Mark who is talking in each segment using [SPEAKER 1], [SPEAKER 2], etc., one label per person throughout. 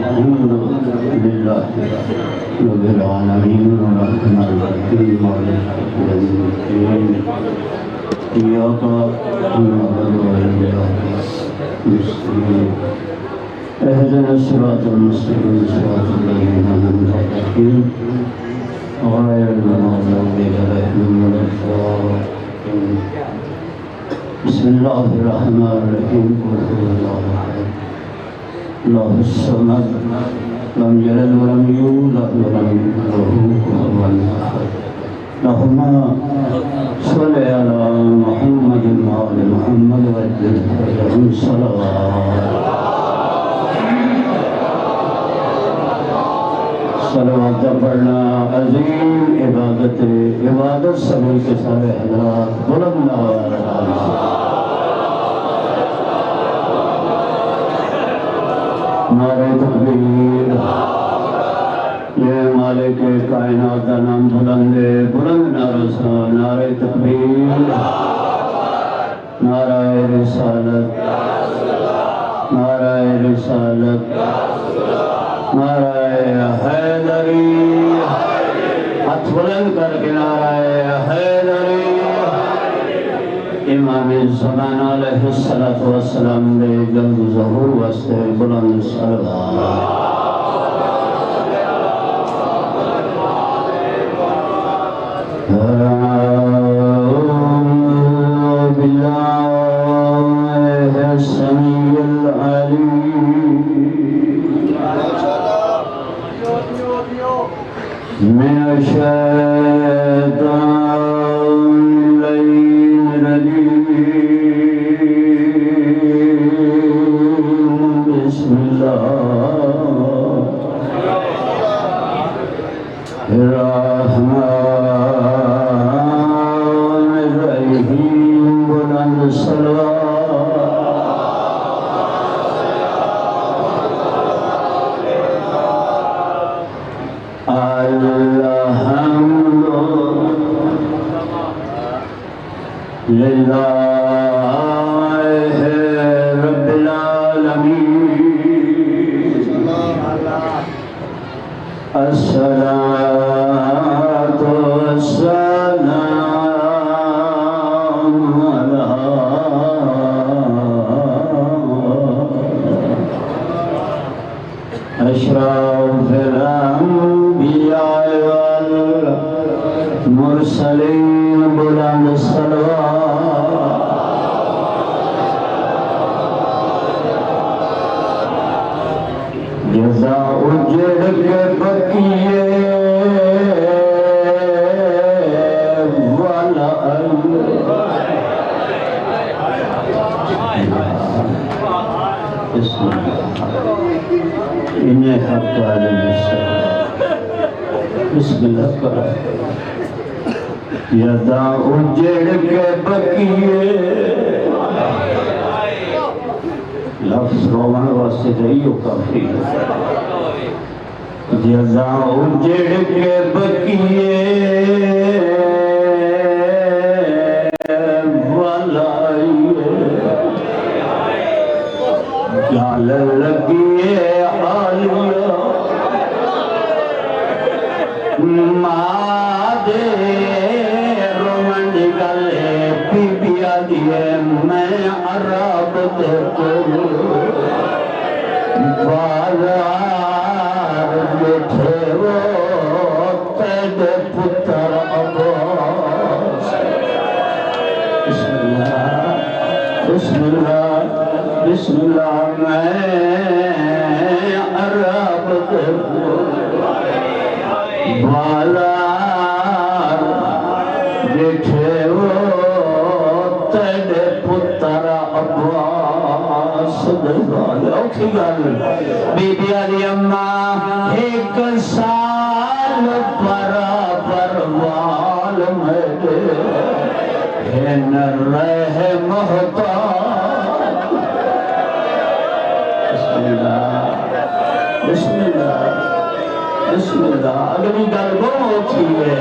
[SPEAKER 1] الحمد لله رب العالمين الرحمن الرحيم مالك يوم الدين إياك نعبد وإياك نستعين اهدنا الصراط المستقيم صراط الذين أنعمت عليهم غير المغضوب عليهم ولا الضالين بسم الله الرحمن الرحيم قل هو الله أحد الله الصمد لم يلد ولم يولد ولم يكن له كفوا أحد اللهم صل على محمد وآل محمد وعجل لهم صلوات پڑھنا عظیم عبادت سبھی کے سارے حضرات بلند آواز نعرہ تکبیر یہ مالک کائنات کا نام بلند نعرہ سا نعرہ تکبیر نعرہ رسالت نعرہ رسالت نعرہ حیدری ہاتھ بلند کر کے نعرہ حیدری امام زمان علیہ السلام دے جلد ظہور واسطے بلند صلوات أعوذ بالله السميع العليم من الشيطان اللعين الرجيم بسم الله الرحمن الرحيم بلند لله رب العالمين الصلاة والسلام على أشرف الأنبياء والمرسلين بلند الصلوات جزاء جڑ کے بقیے والا انہیں حق عالم بسم اللہ کرو یدا اجڑ کے بقیے لفظ رومان واسطے رہی ہو کافی جزا اجڑ کے بقیے والائیے جال لگیے حالیہ مادے رومن گلے پی پیا دیئے میں عرب دیکھو بازار بیٹھے وہ تیڈ پتر عباس بسم اللہ بسم اللہ میں عرب دیکھو بالار بیٹھے وہ تیڈ پتر عباس اوکھی گل بی بی علی اماں ایک سال برابر وال میرے ہن رہ محتاج بسم اللہ بسم اللہ بسم اللہ اگلی گل وہ ہوتی ہے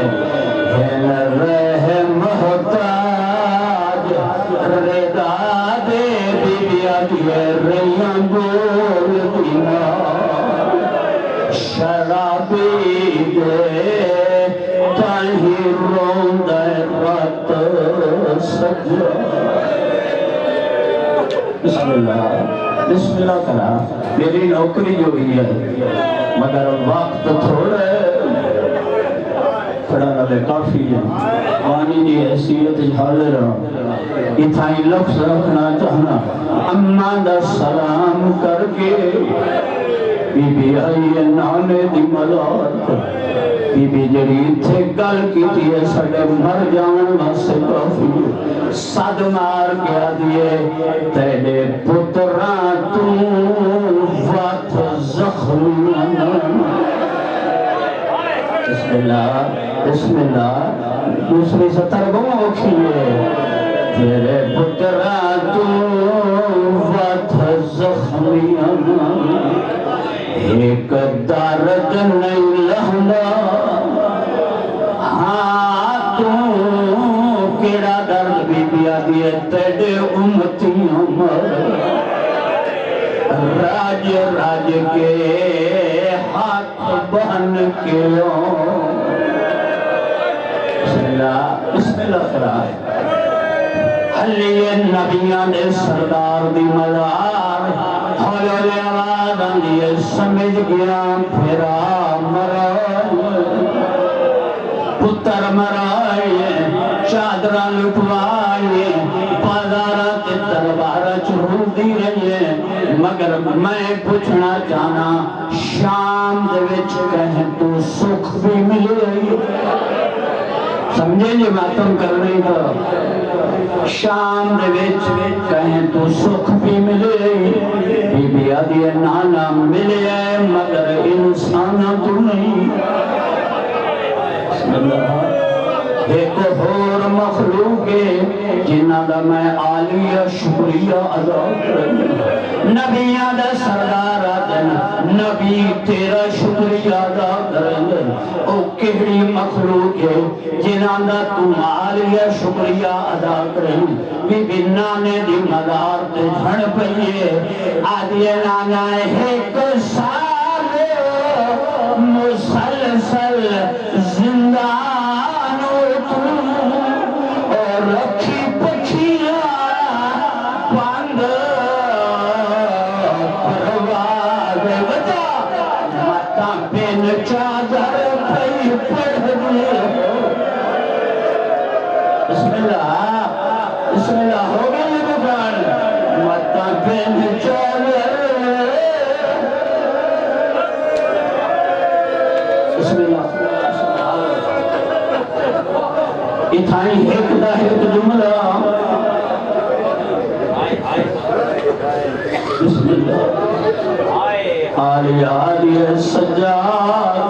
[SPEAKER 1] ہن رہ محتاج ردا دے بی بی علی ریاں بول دینا شرابی دے تاہی روندہ رات سجا بسم اللہ کرا میری نوکری جو ہوئی ہے مگر وقت تھوڑا کھڑا رہے کافی ہے وانی دی حیثیت حاضر اتھائی لفظ رکھنا چاہنا اماں دا سلام کر کے be be I Nane the ملات be be جڑی تھے گل کی تھی سڑے مر جان باسے کافی صد مار کیا دیئے تیرے پتران تو وات زخم بسم اللہ دوسری سطر گمو کھیے تیرے پتران تو وات زخمیاں ایک دارد نہیں لہنا ہاں تو کیڑا درد بھی دیا دیئے تیڑے امتیاں مر راج راج کے ہاتھ بہن کے بسم اللہ خراب حلی نبیان دے سردار دی مزار حلول آوازان دیئے سمجھ گیا پھرا مرائے پتر مرائے چادران لٹوائے بازارات دربارہ چہر دی رہیے مگر میں پوچھنا چاہنا شام دے وچ کہیں تو سکھ بھی ملے رہی سمجھیں جی ماتم کر رہی تھا شام دے وچ کہیں تو سکھ بھی ملے بی بی آدھی نانا ملے مگر انسان تو نہیں ایک اور مخلوق ہے جنہ دا میں عالیہ شکریہ ادا کریں نبیاں دا سردار آدھنا نبی تیرا شکریہ ادا کریں او کہڑی مخلوق ہے جنہ دا تم عالیہ شکریہ ادا کریں بی بی نانے دی مدار تے جھڑ پئیے آدھیے نانا ایک سال مسلسل زندان رکھی پچھیا پاند پرواز وجہ ماتا بین چادر پئی پڑھ دے بسم اللہ ہو گئی دکان ماتا بین چادر بسم اللہ اتھائی ایک دا ایک جملہ بسم اللہ آلی آلی سجاد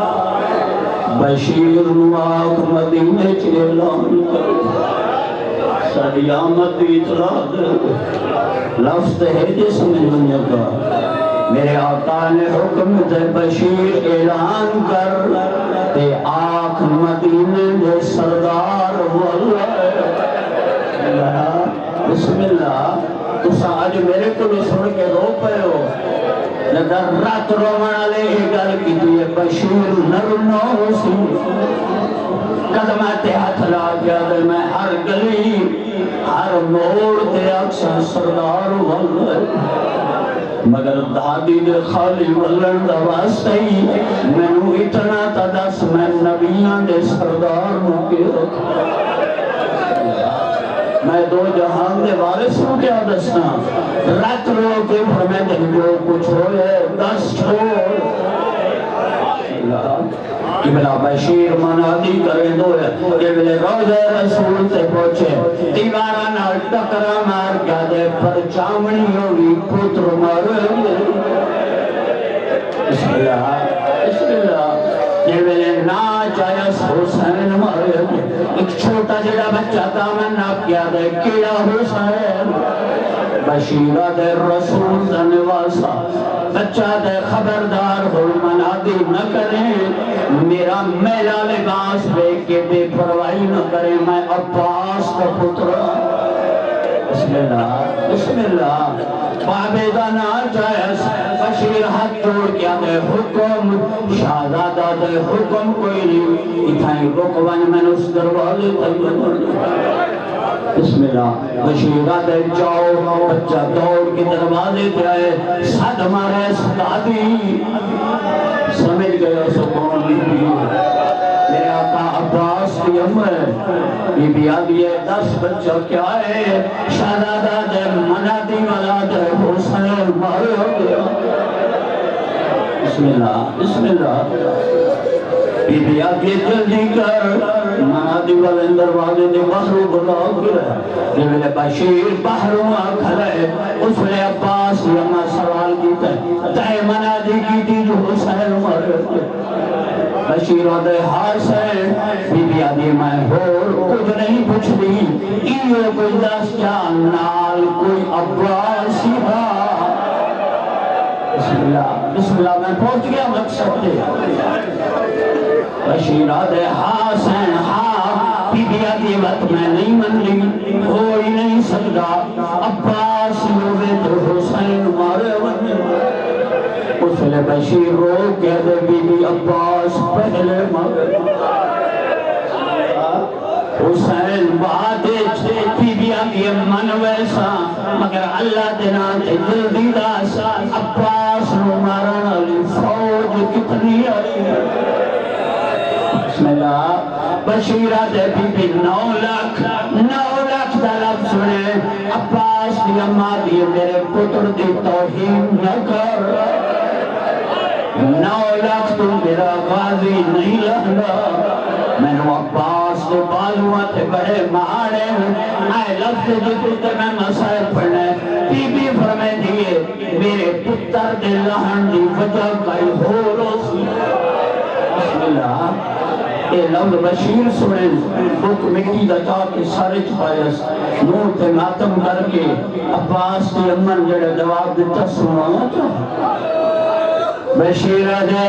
[SPEAKER 1] بشیر نواق مدینہ چیلان ساری آمد اطلاع لفظ ہے جسم دنیا کا میرے آقا نے حکم دے بشیر اعلان کر تے آنکھ مدینے دے سردار واللہ بسم اللہ تو آج میرے کو لے سن کے رو پہ ہو لیکن رات رومن لے گل کی دیئے بشیر نرنو سی قدمات ہاتھ لا گیا دے میں ہر گلی ہر موڑ تے اکثر سردار واللہ مگر دادی دے خالی ولن دا واسطہ ہی میں نو اتنا تا دس میں نبیان دے سردار ہوں کے میں دو جہان دے وارث ہوں کیا دسنا رات رو کے فرمے دن جو کچھ ہوئے دس چھوڑ کہ بلا بشیر منادی کرے دو ہے کہ بلے روزہ رسول سے پہنچے دیوارہ نال ٹکرا مار کیا دے پر چامنی ہوگی پتر مر بسم اللہ کہ بلے ناچ آیس حسین مارے ایک چھوٹا جڑا بچہ تھا میں ناپ کیا دے کیڑا حسین بشیرہ دے رسول دنواسا بچہ دے خبردار ہو منادی نہ کریں میرا میلا لباس بے کے بے پروائی نہ کریں میں عباس کا پترہ بسم اللہ بسم اللہ بابے دا نا جائز بشیر ہاتھ جوڑ کیا دے حکم شہزادہ دے حکم کوئی نہیں اتھائیں رکوان میں نے اس دروازے بسم اللہ بشیرہ دے جاؤ بچہ دوڑ کے دروازے دے آئے صد مارے صدادی سمجھ گیا سکون لیتی میرے آقا عباس کی عمر بی بی آدھی ہے 10 بچہ کیا ہے شہزادہ دے منادی والا دے حسین مارے ہو گیا بسم اللہ بی بی آدھی جلدی کر منادی والے دروازے دے بحرو بلا گرے جب بشیر بحرو کھلے اس لئے عباس یما سوال کیتا ہے تائے منادی کی تھی جو حسین مارے ہو گیا بشیر دے حسین بی بی آدھی میں کچھ نہیں پوچھ دی یہ کوئی دس جان نال کوئی عباسی ہا بسم اللہ میں پہنچ گیا مقصد دے بشیر دے حسین ہاں بی بی آدھی وقت میں نہیں من لی ہوئی نہیں سکتا عباس لوگے تو حسین مارے وقت اس لئے بشیر رو کہہ دے بی بی عباس پہلے مارے حسین بادے بی بی آدھی من ویسا مگر اللہ دینا تے جلدی داسا عباس رو مارن علی فوج کتنی آئی بسم اللہ Bashira they be be 9 lakh دا لفظ سنے عباس دی اماں دی میرے پتر دی توہین نہ کر 9 لاکھ تو میرا غازی نہیں لہنا میں نے عباس کے بالوان تھے بڑے مہانے آئے لفظ جتو تے میں مسائل پڑھنے بی بی فرمے دیئے میرے پتر دے لہن دی وجہ کئی ہو روسی بسم اللہ اے لفظ بشیر سنیں بک مٹی دا چاہ کے سارے چھپائیس نور تے ماتم کر کے عباس کی امن جڑے جواب دیتا سنوانا چاہتا بشیر دے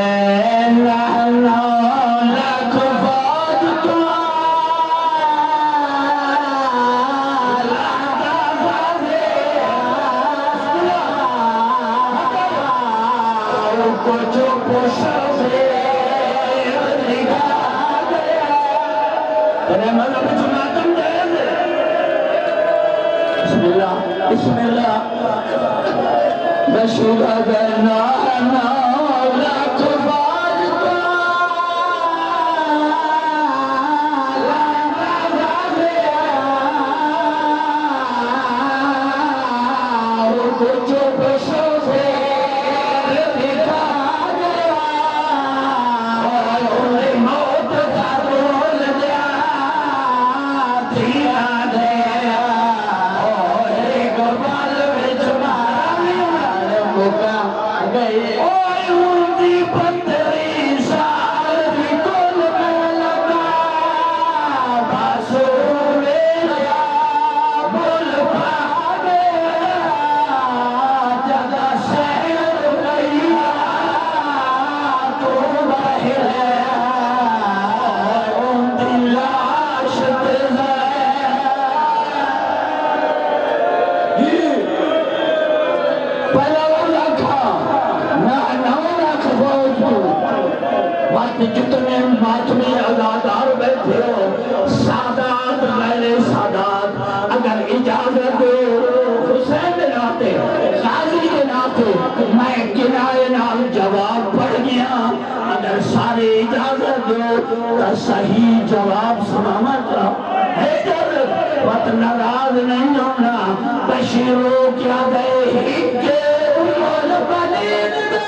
[SPEAKER 1] لہنا لکھ فوج کا کچھ پوشا سے نگاہ گیا تیرے مذہب جماعتم دے بسم اللہ بشیر دے لہنا جتنے ماتمی عزادار بیٹھے ہو سادات غیر سادات اگر اجازت دو حسین ناتے غازی کے ناتے میں کنائے نال جواب پڑھ گیا اگر سارے اجازت دو تو صحیح جواب سنانا چاہا حیدر وقت ناراض نہیں ہونا بشیروں کیا دے ہکے امول بنین دے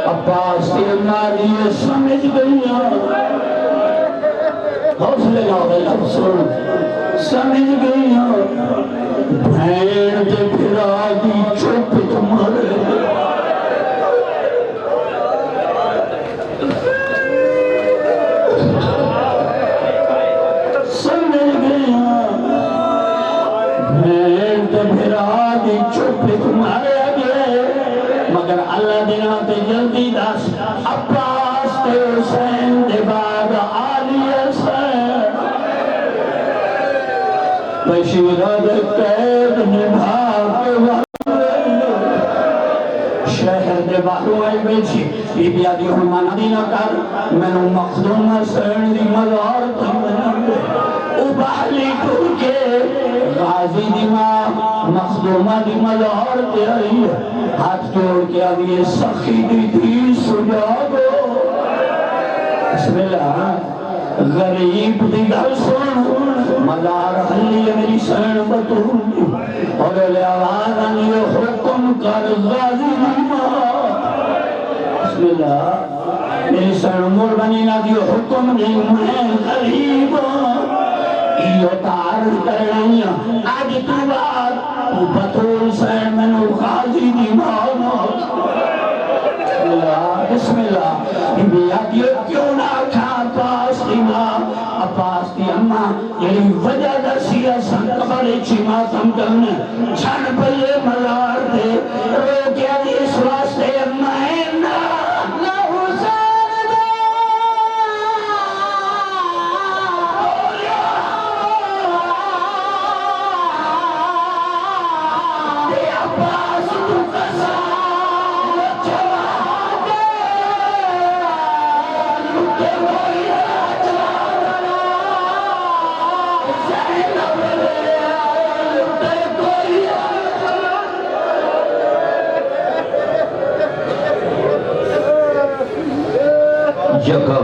[SPEAKER 1] عباس کی اماری سمجھ گئی حوصلے لاؤ لفظ سمجھ گئی بھین تے پھرا دی چپ تمہارے سمجھ گیا بھین تے پھرا دی چپ تمہارے آگے مگر اللہ دینا تے جلدی دس عباس تے حسین دے بعد علی حسین بشیرت قید نبھا کے شہر دے باہروں آئی بیچی بی بی آدھی حرمانہ دینا کر میں نے مخدوم حسین دی مزار تھی او بحلی ٹور کے غازی دی ماں مخدومہ دی مزار تے آئی ہاتھ جوڑ کے آدھی سخی دی تھی سجاگو بسم اللہ غریب دی در سن مزار حلی میری سین بطول اور لے آواز آنی حکم کر غازی ماں بسم اللہ میری سین مور بنی نا دیو حکم نہیں میں غریب ایو تعارض کر رہی آج تو بات بطول سین میں نو غازی دی ماں بسم اللہ بیا دیو کیوں نہ کھا پاس دی ماں عباس دی اماں یعنی وجہ درسی اسان قبر چیمہ تم کرنے چھن پلے مزار دے رو کیا دی اس واسطے امائن جگہ